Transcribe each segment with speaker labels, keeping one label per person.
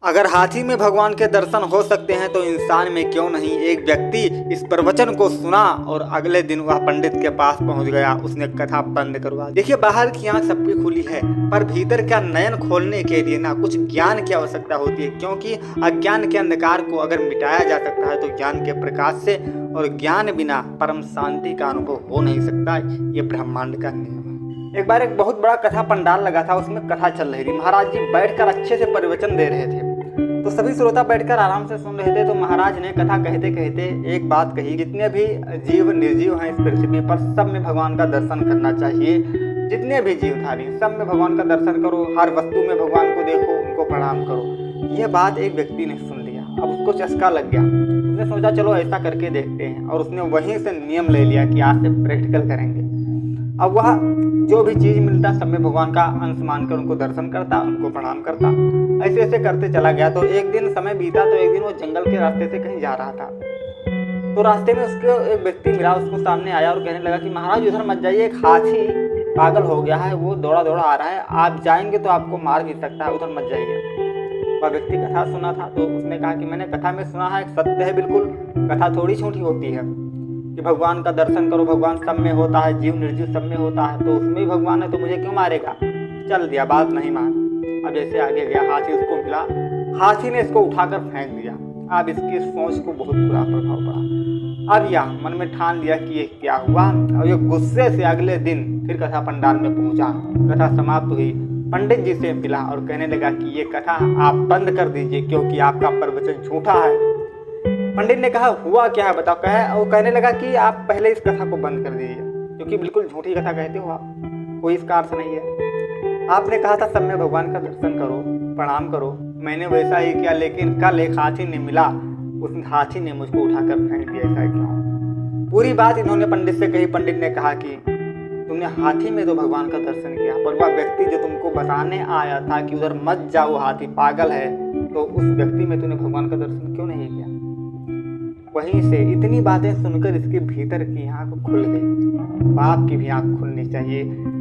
Speaker 1: अगर हाथी में भगवान के दर्शन हो सकते हैं तो इंसान में क्यों नहीं। एक व्यक्ति इस प्रवचन को सुना और अगले दिन वह पंडित के पास पहुंच गया। उसने कथा बंद करवा दी। देखिए, बाहर की आंख सबकी खुली है, पर भीतर का नयन खोलने के लिए ना कुछ ज्ञान की आवश्यकता होती है, क्योंकि अज्ञान के अंधकार को अगर मिटाया जा सकता है तो ज्ञान के प्रकाश से, और ज्ञान बिना परम शांति का अनुभव हो नहीं सकता। ये ब्रह्मांड का नियम है। एक बार एक बहुत बड़ा कथा पंडाल लगा था, उसमें कथा चल रही थी। महाराज जी बैठकर अच्छे से प्रवचन दे रहे थे, तो सभी श्रोता बैठकर आराम से सुन रहे थे। तो महाराज ने कथा कहते कहते एक बात कही, जितने भी जीव निर्जीव हैं इस पृथ्वी पर, सब में भगवान का दर्शन करना चाहिए। जितने भी जीवधारी सब में भगवान का दर्शन करो, हर वस्तु में भगवान को देखो, उनको प्रणाम करो। यह बात एक व्यक्ति ने सुन लिया, अब उसको चस्का लग गया। उसने सोचा चलो ऐसा करके देखते हैं, और उसने वहीं से नियम ले लिया कि आज से प्रैक्टिकल करेंगे। अब वह जो भी चीज़ मिलता सब में भगवान का अंश मानकर उनको दर्शन करता, उनको प्रणाम करता। ऐसे ऐसे करते चला गया। तो एक दिन समय बीता, तो एक दिन वो जंगल के रास्ते से कहीं जा रहा था। तो रास्ते में उसको एक व्यक्ति मिला, उसको सामने आया और कहने लगा कि महाराज उधर मत जाइए, एक हाथी पागल हो गया है, वो दौड़ा दौड़ा आ रहा है, आप जाएंगे तो आपको मार भी सकता है, उधर मत जाइए। वह व्यक्ति कथा सुना था, तो उसने कहा कि मैंने कथा में सुना है, सत्य है बिल्कुल, कथा थोड़ी झूठी होती है कि भगवान का दर्शन करो, भगवान सब में होता है, जीव निर्जीव सब में होता है, तो उसमें भी भगवान है, तो मुझे क्यों मारेगा। चल दिया, बात नहीं मान। अब जैसे आगे गया, हाथी उसको मिला, हाथी ने इसको उठाकर फेंक दिया। अब इसकी सोच को बहुत बुरा प्रभाव पड़ा। अब यह मन में ठान लिया कि ये क्या हुआ, और ये गुस्से से अगले दिन फिर कथा पंडाल में पहुंचा। कथा समाप्त हुई, पंडित जी से मिला और कहने लगा कि ये कथा आप बंद कर दीजिए, क्योंकि आपका प्रवचन झूठा है। पंडित ने कहा हुआ क्या है बताओ। और कहने लगा कि आप पहले इस कथा को बंद कर दीजिए, क्योंकि बिल्कुल झूठी कथा कहते हो आप, कोई इसका अर्थ नहीं है। आपने कहा था सब में भगवान का दर्शन करो, प्रणाम करो, मैंने वैसा ही किया, लेकिन कल एक हाथी ने मिला, उस हाथी ने मुझको उठाकर फेंक दिया, ऐसा क्यों। पूरी बात इन्होंने पंडित से कही। पंडित ने कहा कि तुमने हाथी में तो भगवान का दर्शन किया, पर वह व्यक्ति जो तुमको बताने आया था कि उधर मत जाओ, हाथी पागल है, तो उस व्यक्ति में तूने भगवान का दर्शन क्यों नहीं किया। वहीं से इतनी बातें सुनकर इसके भीतर की आंख खुल गई। बाप की भी आंख खुलनी चाहिए।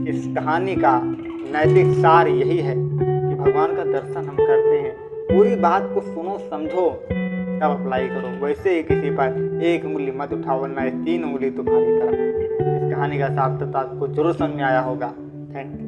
Speaker 1: इस कहानी का नैतिक सार यही है कि भगवान का दर्शन हम करते हैं, पूरी बात को सुनो समझो तब अप्लाई करो। वैसे ही किसी पर एक उंगली मत उठाओ, वरना 3 उंगली तुम्हारी तरफ। इस कहानी का सार्थकता आपको जरूर समझ में आया होगा। Thank you.